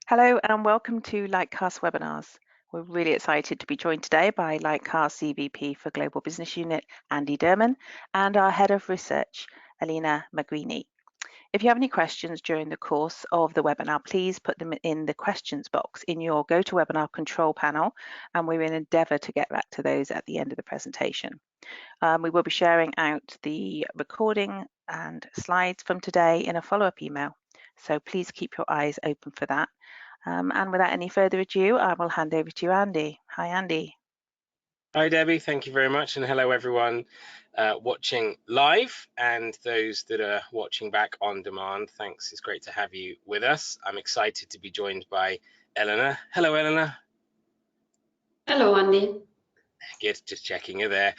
Hello and welcome to Lightcast webinars. We're really excited to be joined today by Lightcast CVP for Global Business Unit, Andy Derman, and our Head of Research, Alina Magrini. If you have any questions during the course of the webinar, please put them in the questions box in your GoToWebinar control panel, and we will endeavour to get back to those at the end of the presentation. We will be sharing out the recording and slides from today in a follow-up email, so please keep your eyes open for that. And without any further ado, I will hand over to you, Andy. Hi, Andy. Hi, Debbie. Thank you very much. And hello, everyone watching live and those that are watching back on demand. Thanks. It's great to have you with us. I'm excited to be joined by Eleanor. Hello, Eleanor. Hello, Andy. Good, just checking you there.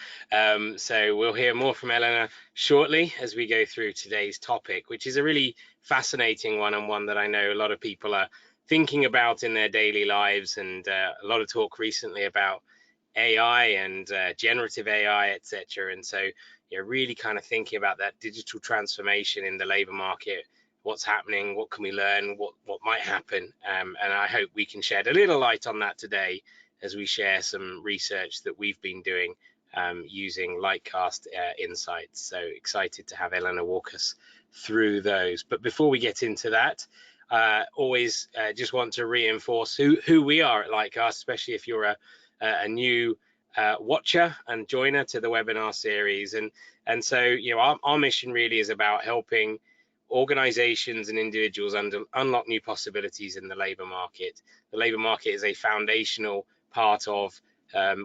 So we'll hear more from Eleanor shortly as we go through today's topic, which is a really fascinating one and one that I know a lot of people are thinking about in their daily lives, and a lot of talk recently about AI and generative AI, etc. And so you're really kind of thinking about that digital transformation in the labor market, what's happening, what can we learn, what might happen, and I hope we can shed a little light on that today as we share some research that we've been doing using Lightcast insights. So excited to have Eleanor walk us through those. But before we get into that, always just want to reinforce who we are at Lightcast, especially if you're a new watcher and joiner to the webinar series. And so, you know, our mission really is about helping organizations and individuals unlock new possibilities in the labor market. The labor market is a foundational part of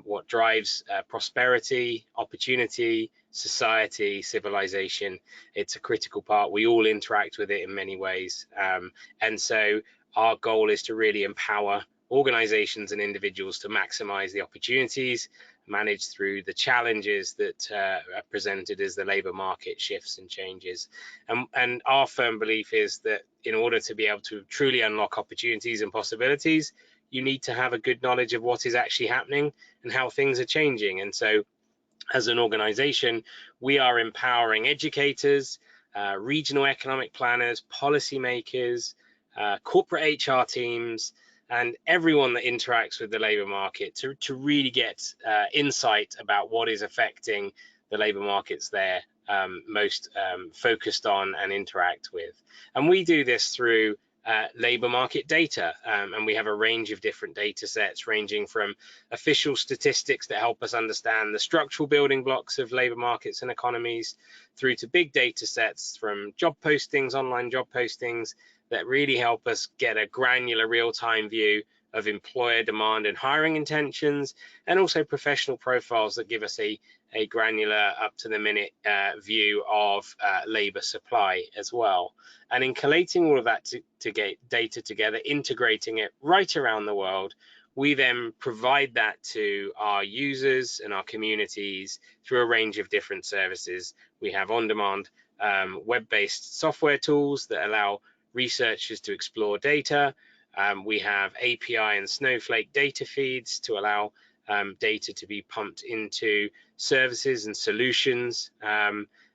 what drives prosperity, opportunity, society, civilization. It's a critical part. We all interact with it in many ways. And so our goal is to really empower organizations and individuals to maximize the opportunities, manage through the challenges that are presented as the labor market shifts and changes. And our firm belief is that in order to be able to truly unlock opportunities and possibilities, you need to have a good knowledge of what is actually happening and how things are changing. And so as an organization, we are empowering educators, regional economic planners, policymakers, corporate HR teams, and everyone that interacts with the labor market to really get insight about what is affecting the labor markets they're most focused on and interact with. And we do this through labor market data, and we have a range of different data sets ranging from official statistics that help us understand the structural building blocks of labor markets and economies, through to big data sets from job postings, online job postings, that really help us get a granular real-time view of employer demand and hiring intentions, and also professional profiles that give us a granular up-to-the-minute view of labor supply as well. And in collating all of that to get data together, integrating it right around the world, we then provide that to our users and our communities through a range of different services. We have on-demand web-based software tools that allow researchers to explore data. We have API and Snowflake data feeds to allow data to be pumped into services and solutions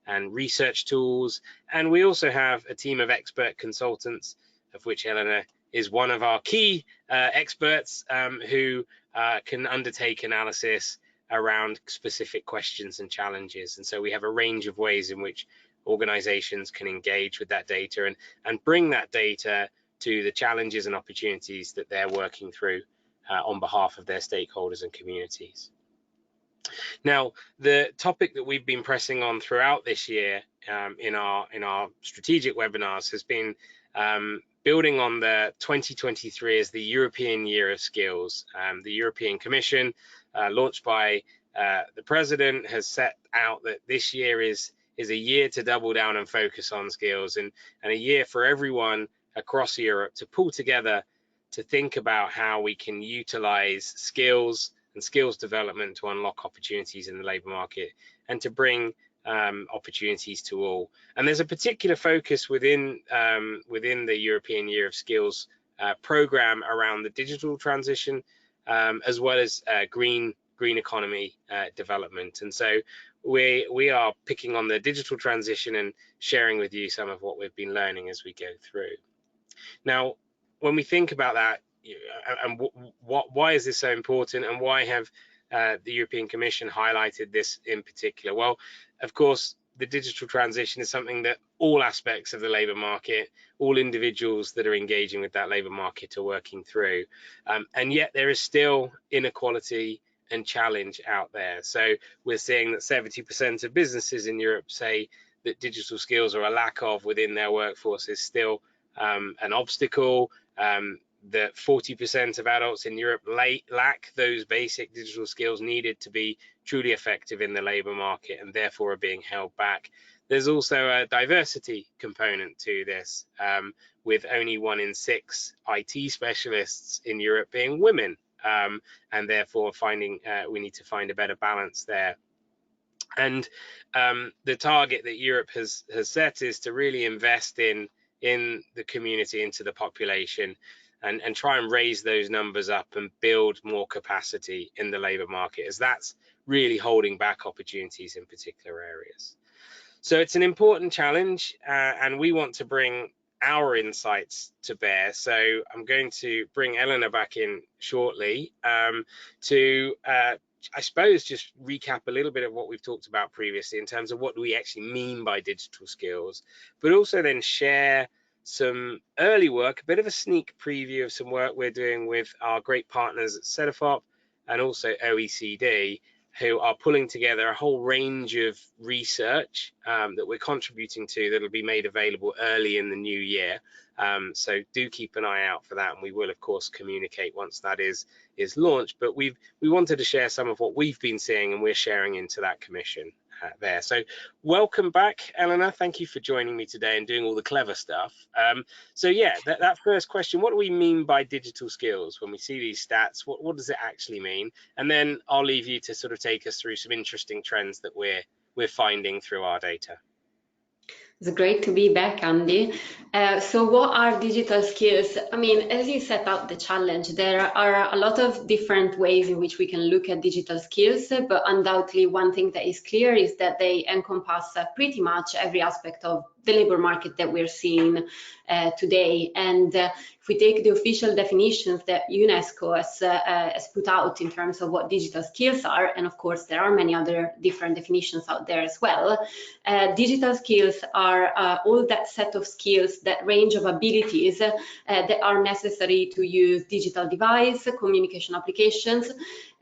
and research tools. And we also have a team of expert consultants, of which Eleanor is one of our key experts, who can undertake analysis around specific questions and challenges. And so we have a range of ways in which organizations can engage with that data and bring that data to the challenges and opportunities that they're working through on behalf of their stakeholders and communities. Now, the topic that we've been pressing on throughout this year in our strategic webinars has been building on the 2023 as the European Year of Skills. The European Commission, launched by the President, has set out that this year is a year to double down and focus on skills, and a year for everyone across Europe to pull together to think about how we can utilize skills and skills development to unlock opportunities in the labor market and to bring opportunities to all. And there's a particular focus within the European Year of Skills program around the digital transition, as well as green economy development. And so we are picking on the digital transition and sharing with you some of what we've been learning as we go through. Now, when we think about that, and why is this so important, and why have the European Commission highlighted this in particular? Well, of course, the digital transition is something that all aspects of the labour market, all individuals that are engaging with that labour market are working through, and yet there is still inequality and challenge out there. So we're seeing that 70% of businesses in Europe say that digital skills or a lack of within their workforce is still an obstacle, that 40% of adults in Europe lack those basic digital skills needed to be truly effective in the labour market, and therefore are being held back. There's also a diversity component to this, with only 1 in 6 IT specialists in Europe being women, and therefore we need to find a better balance there. And the target that Europe has set is to really invest in the community, into the population, and try and raise those numbers up and build more capacity in the labour market, as that's really holding back opportunities in particular areas. So it's an important challenge, and we want to bring our insights to bear. So I'm going to bring Elena back in shortly to I suppose just recap a little bit of what we've talked about previously in terms of what do we actually mean by digital skills, but also then share some early work, a bit of a sneak preview of some work we're doing with our great partners at Cedefop and also OECD, who are pulling together a whole range of research that we're contributing to, that'll be made available early in the new year. So do keep an eye out for that, and we will of course communicate once that is launched. But we wanted to share some of what we've been seeing, and we're sharing into that commission there. So welcome back, Elena. Thank you for joining me today and doing all the clever stuff. So yeah, that first question, what do we mean by digital skills when we see these stats? What does it actually mean? And then I'll leave you to sort of take us through some interesting trends that we're finding through our data. It's great to be back, Andy. So what are digital skills? I mean, as you set out the challenge, there are a lot of different ways in which we can look at digital skills, but undoubtedly one thing that is clear is that they encompass pretty much every aspect of the labor market that we're seeing today. And if we take the official definitions that UNESCO has put out in terms of what digital skills are, and of course there are many other different definitions out there as well, digital skills are all that set of skills, that range of abilities that are necessary to use digital device, communication applications,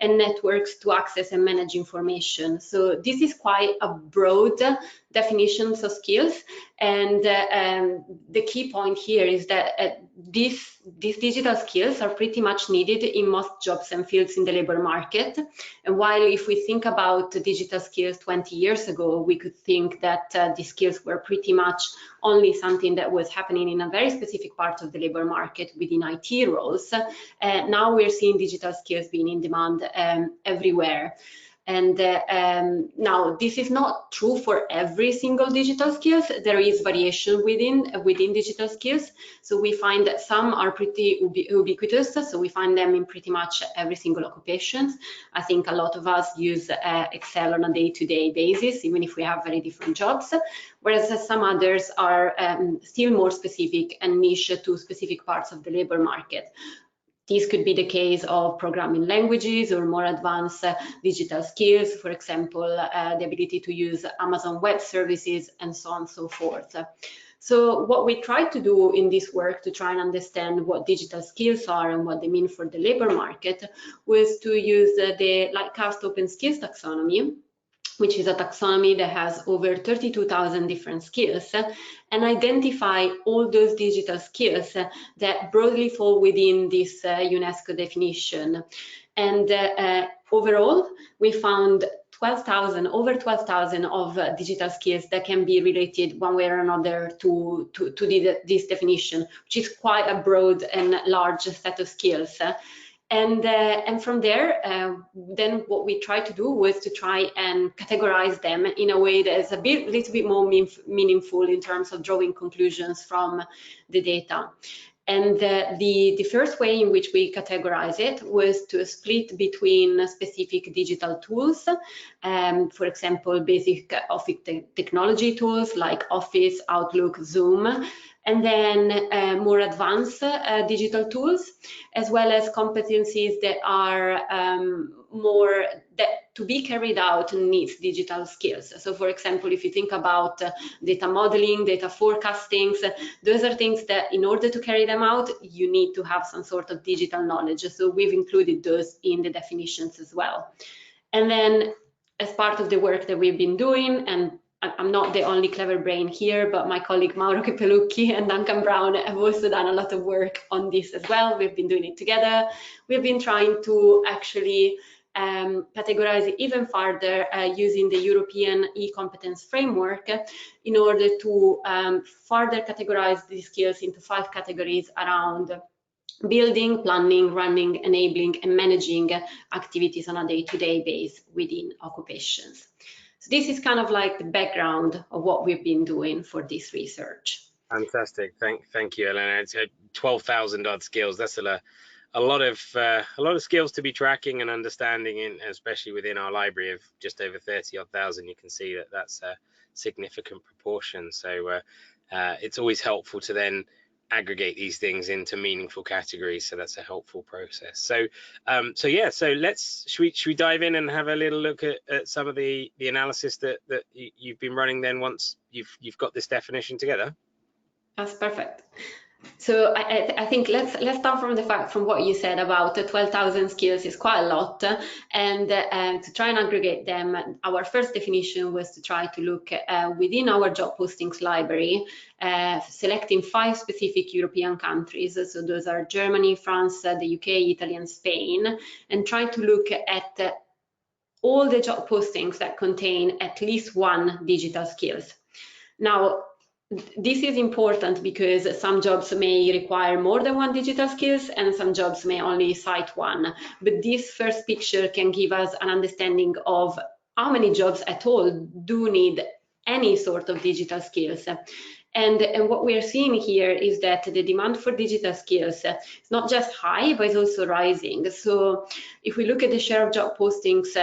and networks to access and manage information. So this is quite a broad definition of skills, and the key point here is that these digital skills are pretty much needed in most jobs and fields in the labor market. And while if we think about digital skills 20 years ago, we could think that these skills were pretty much only something that was happening in a very specific part of the labor market within IT roles, now we're seeing digital skills being in demand everywhere. And now this is not true for every single digital skills. There is variation within digital skills. So we find that some are pretty ubiquitous. So we find them in pretty much every single occupation. I think a lot of us use Excel on a day-to-day basis, even if we have very different jobs. Whereas some others are still more specific and niche to specific parts of the labor market. This could be the case of programming languages or more advanced digital skills, for example, the ability to use Amazon Web Services and so on and so forth. So what we try to do in this work to try and understand what digital skills are and what they mean for the labor market was to use the Lightcast Open Skills Taxonomy, which is a taxonomy that has over 32,000 different skills, and identify all those digital skills that broadly fall within this UNESCO definition. And overall, we found over 12,000 of digital skills that can be related one way or another to this definition, which is quite a broad and large set of skills. And from there, then what we tried to do was to try and categorize them in a way that is little bit more meaningful in terms of drawing conclusions from the data. And the first way in which we categorize it was to split between specific digital tools, for example, basic office technology tools like Office, Outlook, Zoom, and then more advanced digital tools, as well as competencies that are more that to be carried out needs digital skills. So for example, if you think about data modeling, data forecasting, those are things that in order to carry them out, you need to have some sort of digital knowledge. So we've included those in the definitions as well. And then as part of the work that we've been doing, and I'm not the only clever brain here, but my colleague Mauro Kepelucchi and Duncan Brown have also done a lot of work on this as well. We've been doing it together. We've been trying to actually categorize it even further using the European e-competence framework in order to further categorize these skills into 5 categories around building, planning, running, enabling, and managing activities on a day-to-day basis within occupations. So this is kind of like the background of what we've been doing for this research. Fantastic, thank you, Elena. It's 12,000 odd skills. That's a lot of skills to be tracking and understanding, especially within our library of just over 30 odd thousand. You can see that that's a significant proportion. So it's always helpful to then aggregate these things into meaningful categories, so that's a helpful process. So should we dive in and have a little look at some of the analysis that you've been running then once you've got this definition together? That's perfect. So I think let's start from what you said about 12,000 skills is quite a lot, and to try and aggregate them, our first definition was to try to look within our job postings library, selecting 5 specific European countries. So those are Germany, France, the UK, Italy, and Spain, and try to look at all the job postings that contain at least one digital skills. Now, this is important because some jobs may require more than one digital skills and some jobs may only cite one. But this first picture can give us an understanding of how many jobs at all do need any sort of digital skills. And what we are seeing here is that the demand for digital skills is not just high, but it's also rising. So if we look at the share of job postings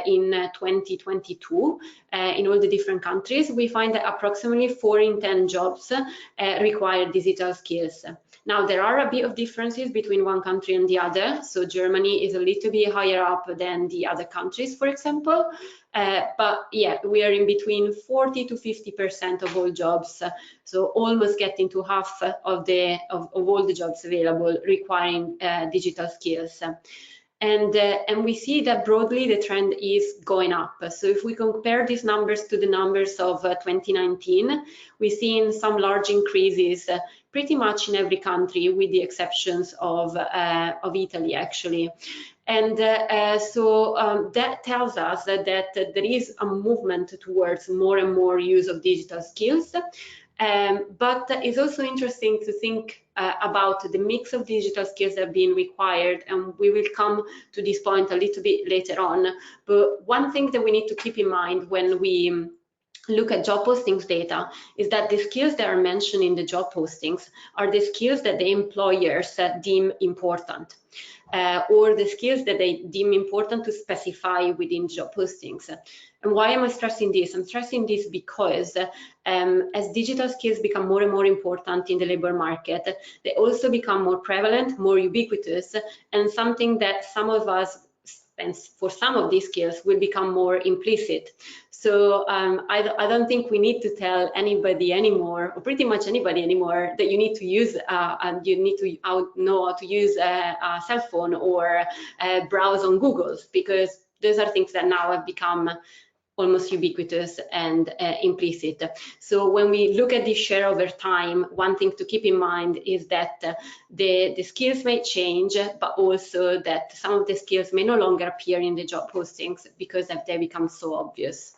in 2022 in all the different countries, we find that approximately 4 in 10 jobs require digital skills. Now, there are a bit of differences between one country and the other. So Germany is a little bit higher up than the other countries, for example. But yeah, we are in between 40 to 50% of all jobs. So almost getting to half of all the jobs available requiring digital skills. And we see that broadly the trend is going up. So if we compare these numbers to the numbers of 2019, we're seeing some large increases pretty much in every country, with the exceptions of Italy, actually. And so that tells us that there is a movement towards more and more use of digital skills. But it's also interesting to think about the mix of digital skills that have been required, and we will come to this point a little bit later on. But one thing that we need to keep in mind when we look at job postings data is that the skills that are mentioned in the job postings are the skills that the employers deem important. Or the skills that they deem important to specify within job postings. And why am I stressing this? I'm stressing this because as digital skills become more and more important in the labor market, they also become more prevalent, more ubiquitous, and something that some of us, and for some of these skills, will become more implicit. So I don't think we need to tell anybody anymore, or pretty much anybody anymore, that you need to use and you need to know how to use a cell phone or browse on Google, because those are things that now have become almost ubiquitous and implicit. So when we look at this share over time, one thing to keep in mind is that the skills may change, but also that some of the skills may no longer appear in the job postings because they become so obvious.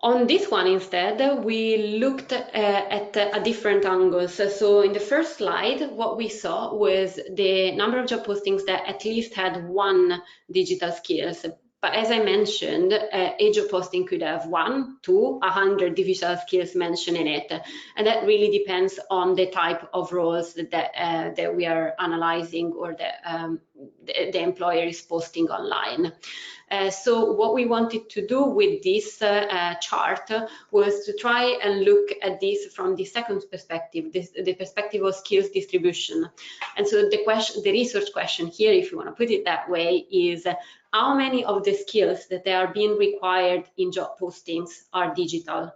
On this one, instead, we looked at a different angles. So in the first slide, what we saw was the number of job postings that at least had one digital skills. But as I mentioned, a job posting could have 1 to 100 digital skills mentioned in it. And that really depends on the type of roles that we are analyzing, or that the employer is posting online. So what we wanted to do with this chart was to try and look at this from the second perspective, the perspective of skills distribution. And so the research question here, if you want to put it that way, is how many of the skills that are being required in job postings are digital?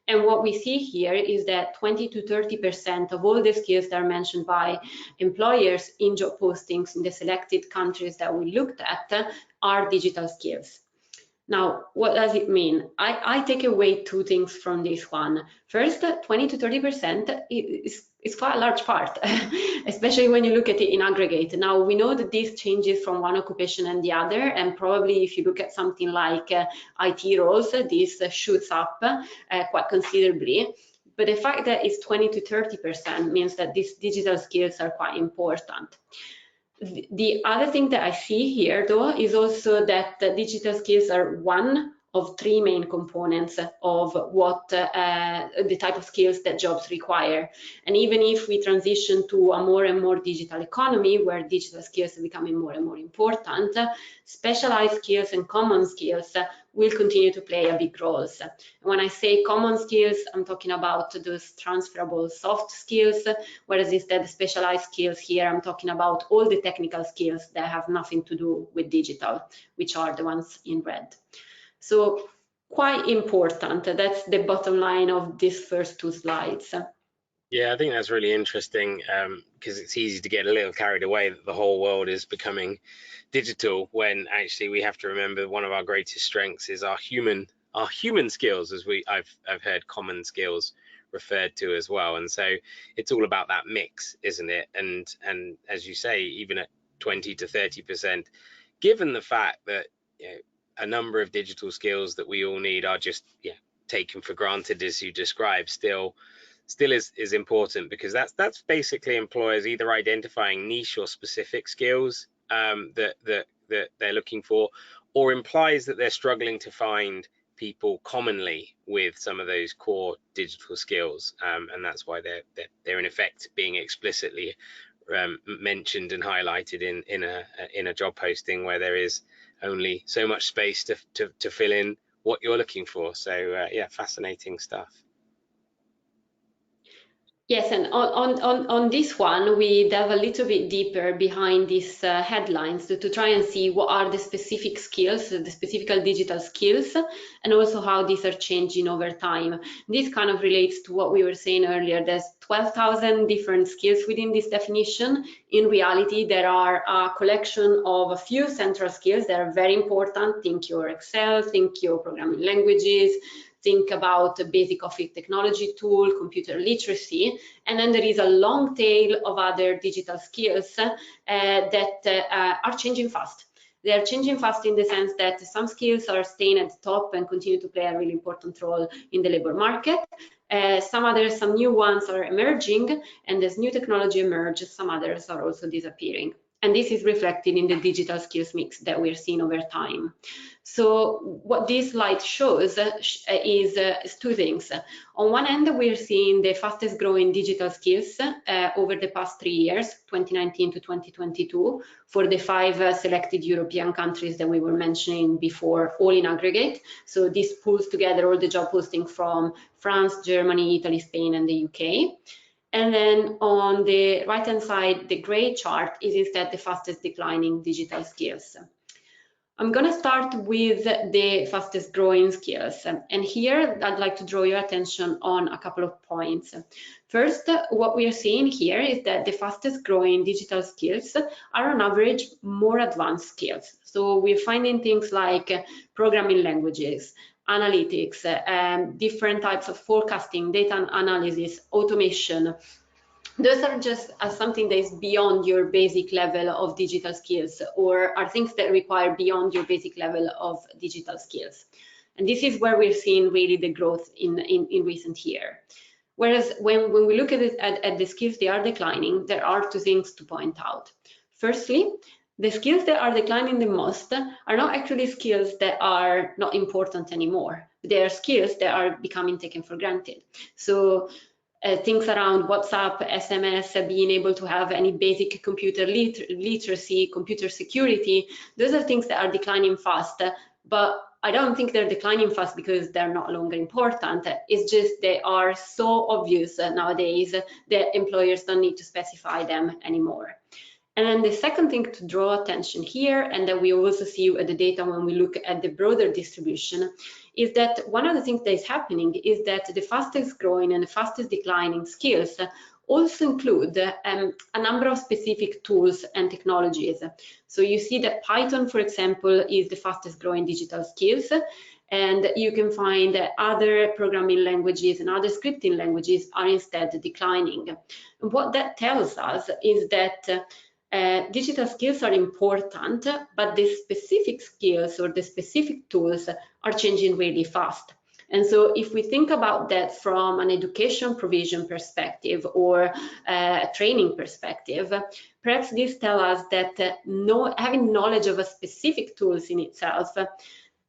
And what we see here is that 20 to 30% of all the skills that are mentioned by employers in job postings in the selected countries that we looked at are digital skills. Now, what does it mean? I take away two things from this one. First, 20 to 30% is quite a large part, especially when you look at it in aggregate. Now, we know that this changes from one occupation and the other, and probably if you look at something like IT roles, this shoots up quite considerably. But the fact that it's 20 to 30% means that these digital skills are quite important. The other thing that I see here, though, is also that digital skills are one of three main components of what the type of skills that jobs require. And even if we transition to a more and more digital economy where digital skills are becoming more and more important, specialized skills and common skills will continue to play a big role. When I say common skills, I'm talking about those transferable soft skills, whereas instead specialized skills here, I'm talking about all the technical skills that have nothing to do with digital, which are the ones in red. So quite important. That's the bottom line of these first two slides. Yeah, I think that's really interesting because it's easy to get a little carried away that the whole world is becoming digital when actually we have to remember one of our greatest strengths is our human skills, as I've heard common skills referred to as well. And so it's all about that mix, isn't it? And as you say, even at 20 to 30%, given the fact that a number of digital skills that we all need are just taken for granted, as you described, still is important, because that's basically employers either identifying niche or specific skills that they're looking for, or implies that they're struggling to find people commonly with some of those core digital skills, and that's why they're in effect being explicitly mentioned and highlighted in a job posting where there is only so much space to fill in what you're looking for. So yeah, fascinating stuff. Yes, and on this one, we delve a little bit deeper behind these headlines to try and see what are the specific skills, the specific digital skills, and also how these are changing over time. This kind of relates to what we were saying earlier. There's 12,000 different skills within this definition. In reality, there are a collection of a few central skills that are very important. Think your Excel, think your programming languages, think about the basic office technology tool, computer literacy, and then there is a long tail of other digital skills that are changing fast. They are changing fast in the sense that some skills are staying at the top and continue to play a really important role in the labor market. Some new ones are emerging, and as new technology emerges, some others are also disappearing. And this is reflected in the digital skills mix that we're seeing over time. So what this slide shows is two things. On one end, we're seeing the fastest growing digital skills over the past 3 years, 2019 to 2022, for the 5 selected European countries that we were mentioning before, all in aggregate. So this pulls together all the job posting from France, Germany, Italy, Spain, and the UK. And then on the right-hand side, the gray chart is instead the fastest declining digital skills. I'm going to start with the fastest growing skills. And here I'd like to draw your attention on a couple of points. First, what we are seeing here is that the fastest growing digital skills are on average more advanced skills. So we're finding things like programming languages, analytics, different types of forecasting, data analysis, automation. Those are just something that is beyond your basic level of digital skills, or are things that require beyond your basic level of digital skills. And this is where we're seeing really the growth in recent year. Whereas when we look at the skills that are declining, there are two things to point out. Firstly, the skills that are declining the most are not actually skills that are not important anymore. They are skills that are becoming taken for granted. So things around WhatsApp, SMS, being able to have any basic computer literacy, computer security. Those are things that are declining fast, but I don't think they're declining fast because they're no longer important. It's just they are so obvious nowadays that employers don't need to specify them anymore. And then the second thing to draw attention here, and that we also see at the data when we look at the broader distribution, is that one of the things that is happening is that the fastest growing and the fastest declining skills also include a number of specific tools and technologies. So you see that Python, for example, is the fastest growing digital skills, and you can find that other programming languages and other scripting languages are instead declining. And what that tells us is that digital skills are important, but the specific skills or the specific tools are changing really fast. And so if we think about that from an education provision perspective or a training perspective, perhaps this tells us that having knowledge of a specific tools in itself,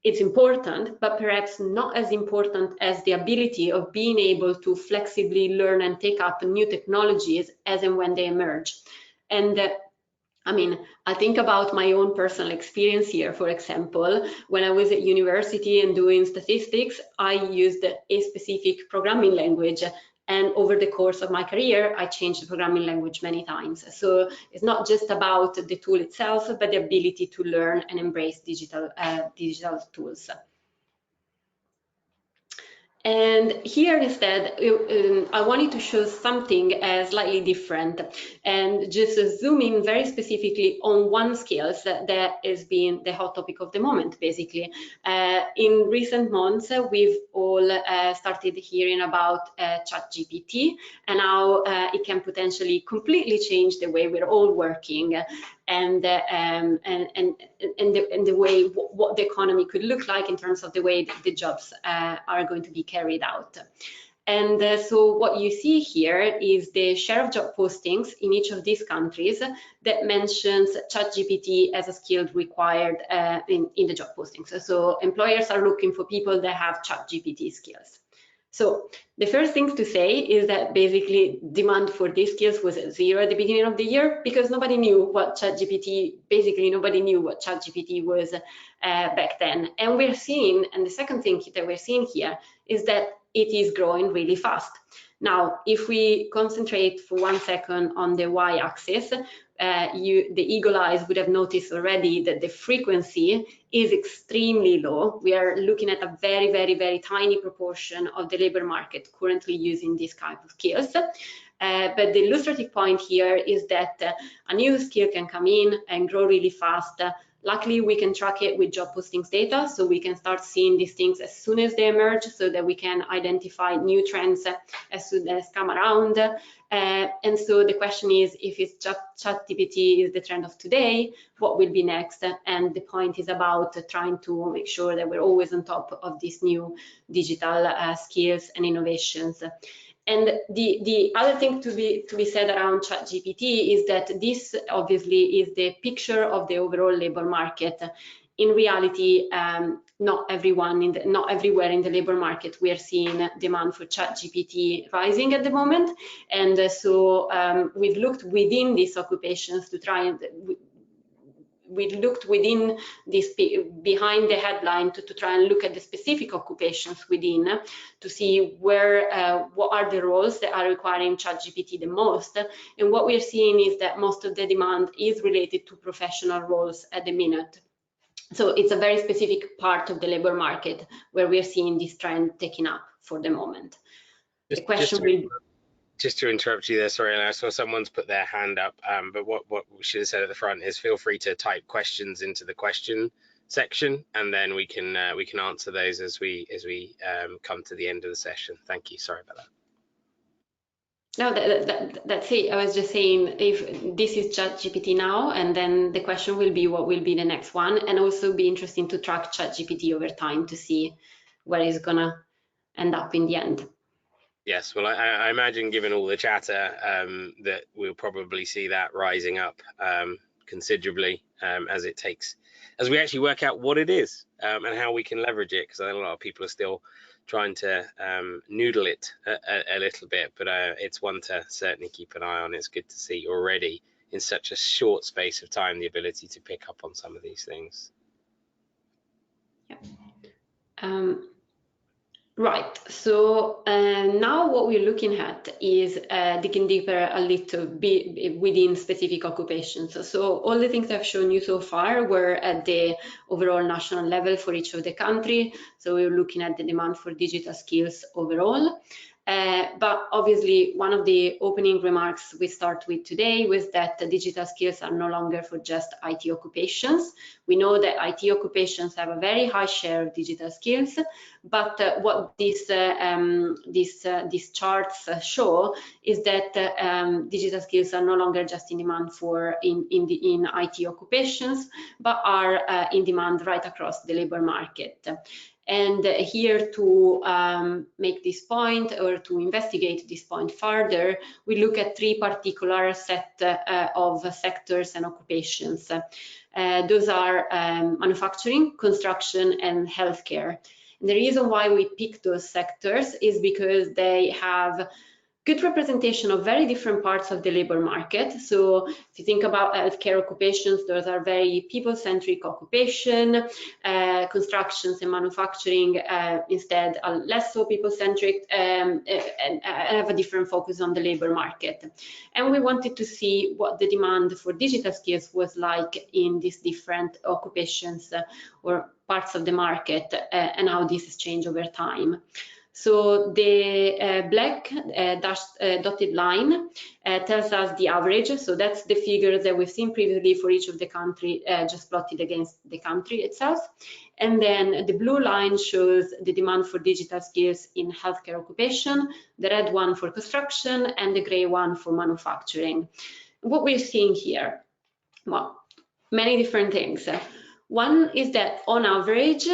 it's important, but perhaps not as important as the ability of being able to flexibly learn and take up new technologies as and when they emerge. And I mean, I think about my own personal experience here. For example, when I was at university and doing statistics, I used a specific programming language. And over the course of my career, I changed the programming language many times. So it's not just about the tool itself, but the ability to learn and embrace digital tools. And here instead, I wanted to show something slightly different and just zoom in very specifically on one skill that has been the hot topic of the moment, basically. In recent months, we've all started hearing about ChatGPT and how it can potentially completely change the way we're all working and the way what the economy could look like in terms of the way the jobs are going to be carried out. And so what you see here is the share of job postings in each of these countries that mentions ChatGPT as a skill required in the job postings. So employers are looking for people that have ChatGPT skills. So the first thing to say is that basically demand for these skills was at zero at the beginning of the year because nobody knew what ChatGPT was back then. And we're seeing, and the second thing that we're seeing here is that it is growing really fast. Now, if we concentrate for 1 second on the y-axis, the eagle eyes would have noticed already that the frequency is extremely low. We are looking at a very, very, very tiny proportion of the labor market currently using this kind of skills. But the illustrative point here is that a new skill can come in and grow really fast. Luckily, we can track it with job postings data, so we can start seeing these things as soon as they emerge so that we can identify new trends as soon as come around. And so the question is, if it's ChatGPT is the trend of today, what will be next? And the point is about trying to make sure that we're always on top of these new digital skills and innovations. And the other thing to be said around ChatGPT is that this obviously is the picture of the overall labor market. In reality, not everywhere in the labor market we are seeing demand for ChatGPT rising at the moment. And so we've looked within these occupations to try and we looked within this, behind the headline, to try and look at the specific occupations within to see where what are the roles that are requiring ChatGPT the most. And what we're seeing is that most of the demand is related to professional roles at the minute. So it's a very specific part of the labor market where we're seeing this trend taking up for the moment. The question will be... Just to interrupt you there, sorry, and I saw someone's put their hand up, but what we should have said at the front is feel free to type questions into the question section, and then we can answer those as we come to the end of the session. Thank you. Sorry about that. No, that's it. I was just saying, if this is ChatGPT now, and then the question will be what will be the next one, and also be interesting to track ChatGPT over time to see where it's gonna end up in the end. Yes, well, I imagine given all the chatter that we'll probably see that rising up considerably as we actually work out what it is and how we can leverage it, because I know a lot of people are still trying to noodle it a little bit, but it's one to certainly keep an eye on. It's good to see already in such a short space of time the ability to pick up on some of these things. Yeah. Right, so now what we're looking at is digging deeper a little bit within specific occupations. So all the things I've shown you so far were at the overall national level for each of the country. So we're looking at the demand for digital skills overall. But obviously, one of the opening remarks we start with today was that the digital skills are no longer for just IT occupations. We know that IT occupations have a very high share of digital skills, but what these charts show is that digital skills are no longer just in demand for in IT occupations, but are in demand right across the labor market. And here to make this point or to investigate this point further, we look at three particular set of sectors and occupations. Those are manufacturing, construction, and healthcare. And the reason why we pick those sectors is because they have good representation of very different parts of the labor market. So if you think about healthcare occupations, those are very people-centric occupation. Constructions and manufacturing instead are less so people-centric and have a different focus on the labor market. And we wanted to see what the demand for digital skills was like in these different occupations or parts of the market and how this has changed over time. So the black dotted line tells us the average. So that's the figures that we've seen previously for each of the country, just plotted against the country itself. And then the blue line shows the demand for digital skills in healthcare occupation, the red one for construction, and the gray one for manufacturing. What we're seeing here, well, many different things. One is that on average,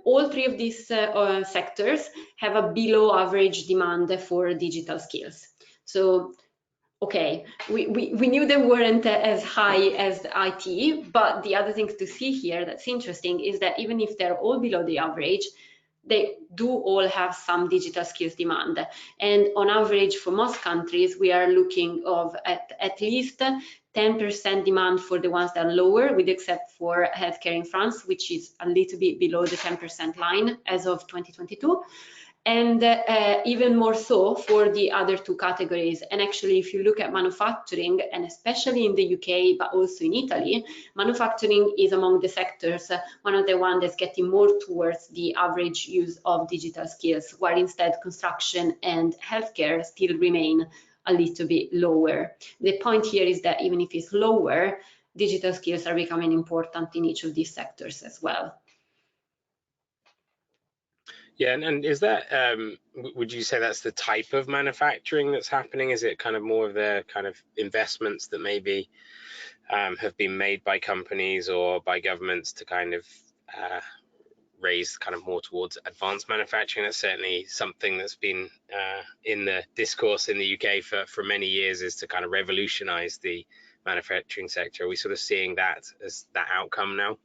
all three of these sectors have a below average demand for digital skills. So, okay, we knew they weren't as high as IT, but the other thing to see here that's interesting is that even if they're all below the average, they do all have some digital skills demand. And on average, for most countries, we are looking at least 10% demand for the ones that are lower, with except for healthcare in France, which is a little bit below the 10% line as of 2022. And even more so for the other two categories. And actually, if you look at manufacturing, and especially in the UK, but also in Italy, manufacturing is among the sectors, one of the ones that's getting more towards the average use of digital skills, while instead construction and healthcare still remain a little bit lower. The point here is that even if it's lower, digital skills are becoming important in each of these sectors as well. Yeah, and is that, would you say that's the type of manufacturing that's happening? Is it kind of more of the kind of investments that maybe have been made by companies or by governments to kind of raise kind of more towards advanced manufacturing? That's certainly something that's been in the discourse in the UK for many years, is to kind of revolutionize the manufacturing sector. Are we sort of seeing that as that outcome now?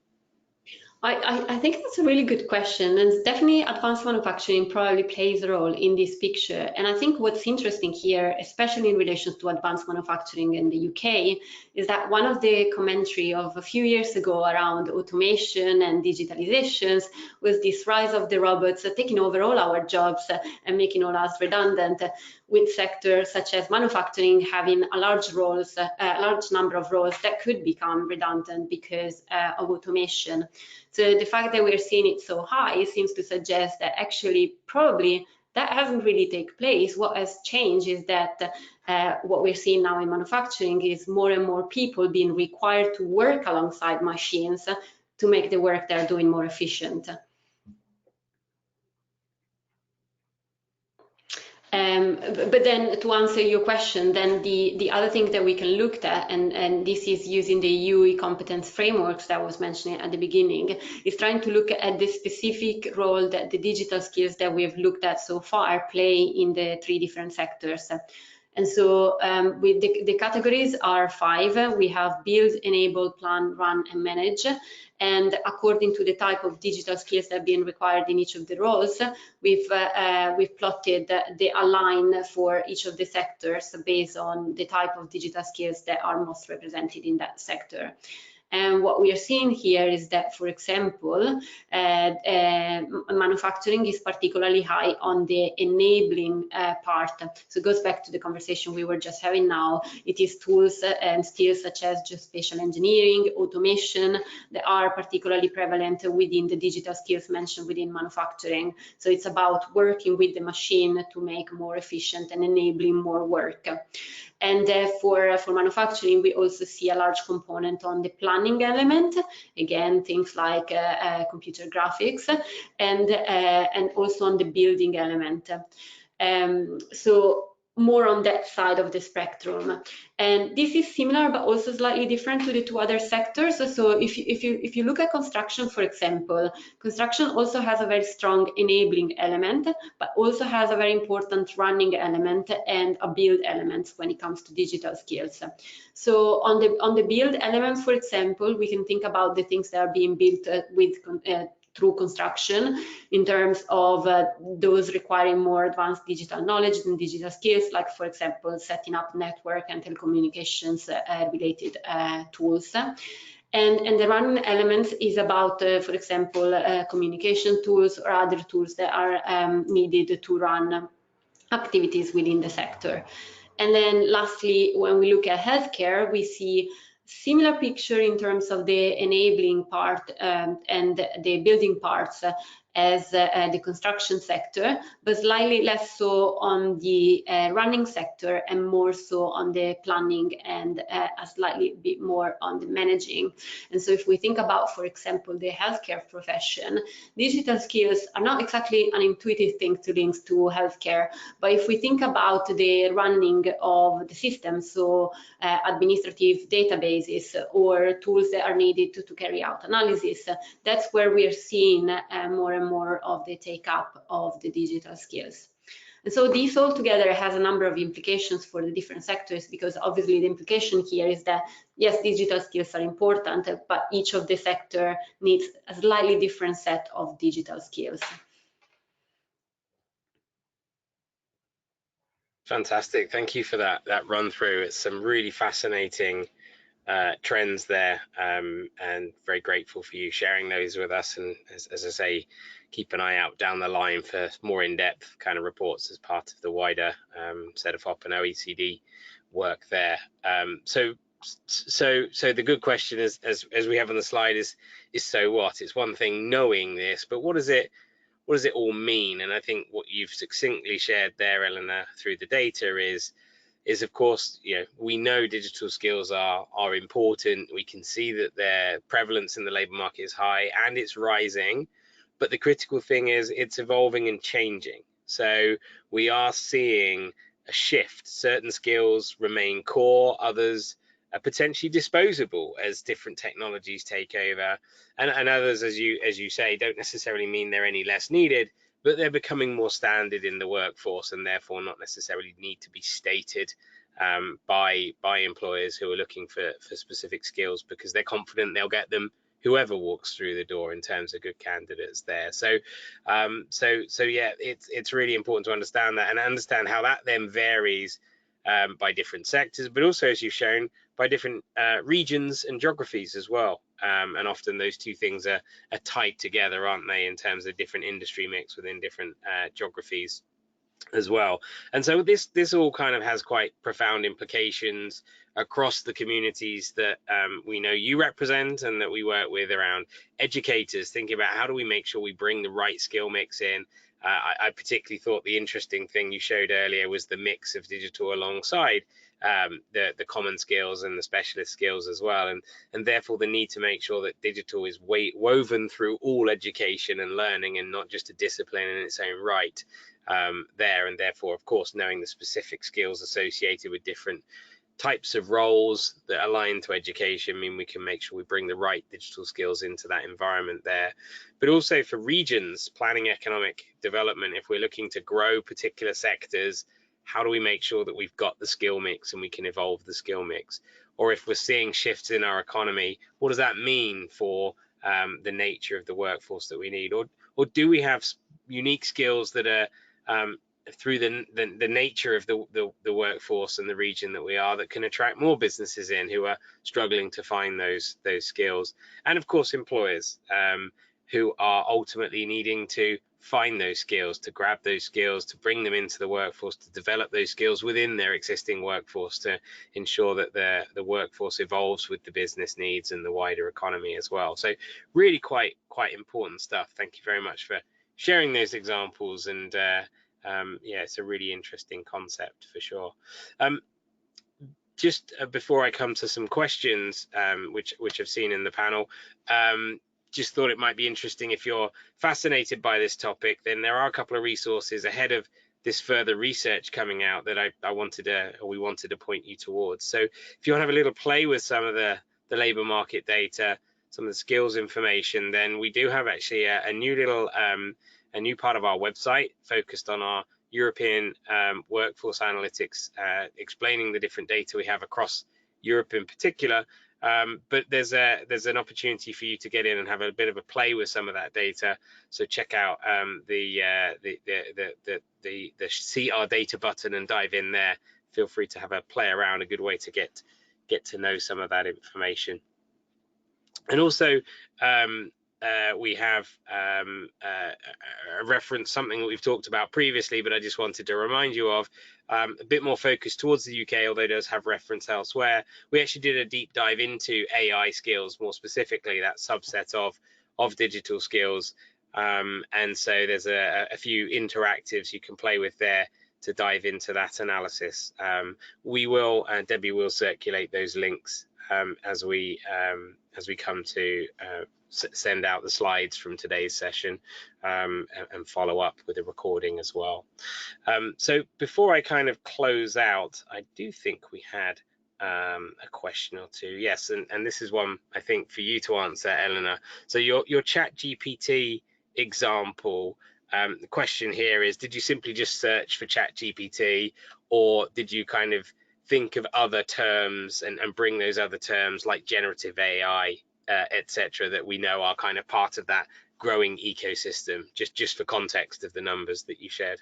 I think that's a really good question, and definitely advanced manufacturing probably plays a role in this picture. And I think what's interesting here, especially in relation to advanced manufacturing in the UK, is that one of the commentary of a few years ago around automation and digitalizations was this rise of the robots taking over all our jobs and making all us redundant, with sectors such as manufacturing having a large number of roles that could become redundant because of automation. So the fact that we're seeing it so high seems to suggest that actually probably that hasn't really taken place. What has changed is that what we're seeing now in manufacturing is more and more people being required to work alongside machines to make the work they're doing more efficient. But then to answer your question, then the other thing that we can look at, and this is using the EU competence frameworks that I was mentioning at the beginning, is trying to look at the specific role that the digital skills that we've looked at so far play in the three different sectors. And so with the categories are 5. We have build, enable, plan, run, and manage. And according to the type of digital skills that have been required in each of the roles, we've plotted the align for each of the sectors based on the type of digital skills that are most represented in that sector. And what we are seeing here is that, for example, manufacturing is particularly high on the enabling part. So it goes back to the conversation we were just having now. It is tools and skills such as geospatial engineering, automation that are particularly prevalent within the digital skills mentioned within manufacturing. So it's about working with the machine to make more efficient and enabling more work. And for manufacturing, we also see a large component on the planning element, again, things like computer graphics, and also on the building element. So more on that side of the spectrum. And this is similar, but also slightly different to the 2 other sectors. So if you look at construction, for example, construction also has a very strong enabling element, but also has a very important running element and a build element when it comes to digital skills. So on the build element, for example, we can think about the things that are being built through construction in terms of those requiring more advanced digital knowledge and digital skills, like, for example, setting up network and telecommunications related tools. And the running elements is about, for example, communication tools or other tools that are needed to run activities within the sector. And then lastly, when we look at healthcare, we see similar picture in terms of the enabling part and the building parts as the construction sector, but slightly less so on the running sector and more so on the planning and a slightly bit more on the managing. And so if we think about, for example, the healthcare profession, digital skills are not exactly an intuitive thing to link to healthcare, but if we think about the running of the system, so administrative databases or tools that are needed to carry out analysis, that's where we are seeing more and more of the take up of the digital skills. And so this all together has a number of implications for the different sectors, because obviously the implication here is that, yes, digital skills are important, but each of the sector needs a slightly different set of digital skills. Fantastic. Thank you for that run through. It's some really fascinating trends there, and very grateful for you sharing those with us. And as I say, keep an ie out down the line for more in-depth kind of reports as part of the wider CEDEFOP and OECD work there. So the good question is, as we have on the slide, is so what? It's one thing knowing this, but what does it all mean? And I think what you've succinctly shared there, Eleanor, through the data is of course, we know digital skills are important. We can see that their prevalence in the labor market is high and it's rising, but the critical thing is it's evolving and changing. So we are seeing a shift. Certain skills remain core, others are potentially disposable as different technologies take over, and others, as you say, don't necessarily mean they're any less needed, but they're becoming more standard in the workforce and therefore not necessarily need to be stated by employers who are looking for specific skills, because they're confident they'll get them whoever walks through the door in terms of good candidates there. So yeah, it's really important to understand that and understand how that then varies by different sectors, but also, as you've shown, by different regions and geographies as well. And often those two things are tied together, aren't they, in terms of different industry mix within different geographies as well. And so this all kind of has quite profound implications across the communities that we know you represent and that we work with, around educators, thinking about how do we make sure we bring the right skill mix in. I particularly thought the interesting thing you showed earlier was the mix of digital alongside the common skills and the specialist skills as well, and therefore the need to make sure that digital is woven through all education and learning and not just a discipline in its own right there, and therefore, of course, knowing the specific skills associated with different types of roles that align to education mean we can make sure we bring the right digital skills into that environment there. But also for regions, planning economic development, if we're looking to grow particular sectors, how do we make sure that we've got the skill mix and we can evolve the skill mix? Or if we're seeing shifts in our economy, what does that mean for the nature of the workforce that we need? Or do we have unique skills that are through the nature of the workforce and the region that we are, that can attract more businesses in who are struggling to find those skills? And of course employers who are ultimately needing to find those skills, to grab those skills, to bring them into the workforce, to develop those skills within their existing workforce, to ensure that the workforce evolves with the business needs and the wider economy as well. So really quite important stuff. Thank you very much for sharing those examples, and yeah, it's a really interesting concept for sure. Just before I come to some questions, which I've seen in the panel, just thought it might be interesting, if you're fascinated by this topic, then there are a couple of resources ahead of this further research coming out that we wanted to point you towards. So if you want to have a little play with some of the labour market data, some of the skills information, then we do have actually a new part of our website focused on our European workforce analytics, explaining the different data we have across Europe in particular. But there's an opportunity for you to get in and have a bit of a play with some of that data. So check out the see our data button and dive in there. Feel free to have a play around. A good way to get to know some of that information. And also we have a reference, something that we've talked about previously, but I just wanted to remind you of, a bit more focused towards the UK, although it does have reference elsewhere. We actually did a deep dive into AI skills, more specifically that subset of digital skills, and so there's a few interactives you can play with there to dive into that analysis. We will, Debbie will circulate those links as we come to send out the slides from today's session, and follow up with a recording as well. So before I kind of close out, I do think we had a question or two. Yes, and this is one I think for you to answer, Eleanor. So your ChatGPT example, the question here is, did you simply just search for ChatGPT, or did you kind of think of other terms and bring those other terms like generative AI, etc., that we know are kind of part of that growing ecosystem, just for context of the numbers that you shared?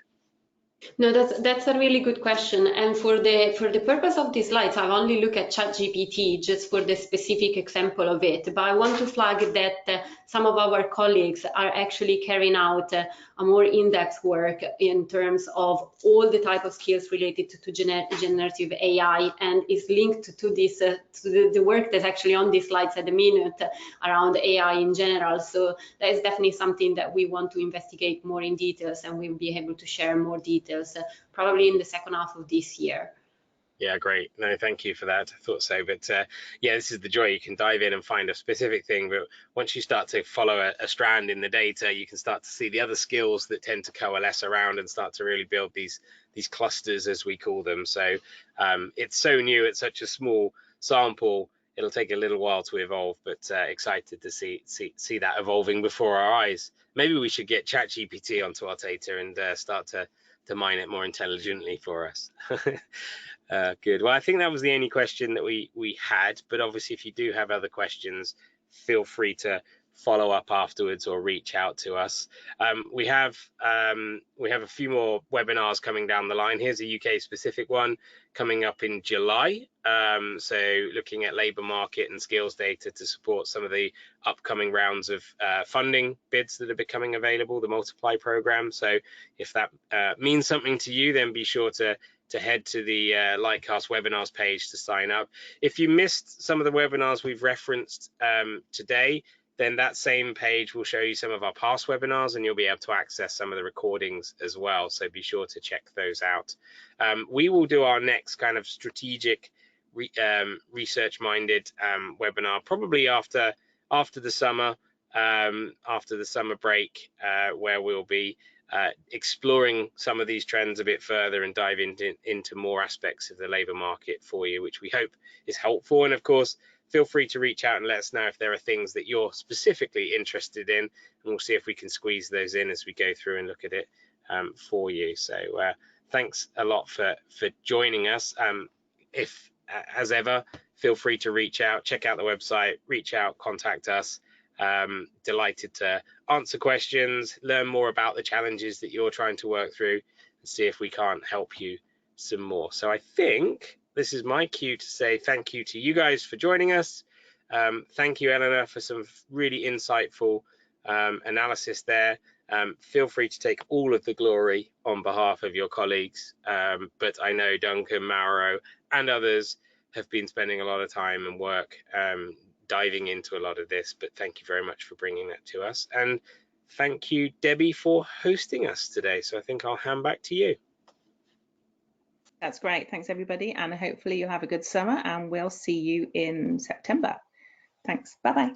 No, that's a really good question. And for the purpose of these slides, I've only looked at ChatGPT just for the specific example of it. But I want to flag that some of our colleagues are actually carrying out a more in-depth work in terms of all the type of skills related to generative AI, and is linked to this to the work that's actually on these slides at the minute around AI in general. So that is definitely something that we want to investigate more in details, and we'll be able to share more details probably in the second half of this year. Yeah, great. No, thank you for that. I thought so. But yeah, this is the joy. You can dive in and find a specific thing, but once you start to follow a strand in the data, you can start to see the other skills that tend to coalesce around and start to really build these clusters, as we call them. So it's so new, it's such a small sample. It'll take a little while to evolve, but excited to see that evolving before our eyes. Maybe we should get ChatGPT onto our data and start to mine it more intelligently for us. Good. Well, I think that was the only question that we had, but obviously if you do have other questions, feel free to follow up afterwards or reach out to us. We have a few more webinars coming down the line. Here's a UK specific one coming up in July. So looking at labour market and skills data to support some of the upcoming rounds of funding bids that are becoming available, the Multiply programme. So if that means something to you, then be sure to head to the Lightcast webinars page to sign up. If you missed some of the webinars we've referenced today, then that same page will show you some of our past webinars, and you'll be able to access some of the recordings as well. So be sure to check those out. We will do our next kind of strategic research-minded webinar probably after the summer, break, where we'll be exploring some of these trends a bit further and dive into more aspects of the labour market for you, which we hope is helpful. And of course, feel free to reach out and let us know if there are things that you're specifically interested in, and we'll see if we can squeeze those in as we go through and look at it for you. So thanks a lot for joining us. If, as ever, feel free to reach out, check out the website, reach out, contact us. Delighted to answer questions, learn more about the challenges that you're trying to work through, and see if we can't help you some more. So I think this is my cue to say thank you to you guys for joining us. Thank you, Eleanor, for some really insightful analysis there. Feel free to take all of the glory on behalf of your colleagues, but I know Duncan, Mauro, and others have been spending a lot of time and work diving into a lot of this, but thank you very much for bringing that to us. And thank you, Debbie, for hosting us today. So I think I'll hand back to you. That's great. Thanks, everybody. And hopefully you'll have a good summer, and we'll see you in September. Thanks. Bye-bye.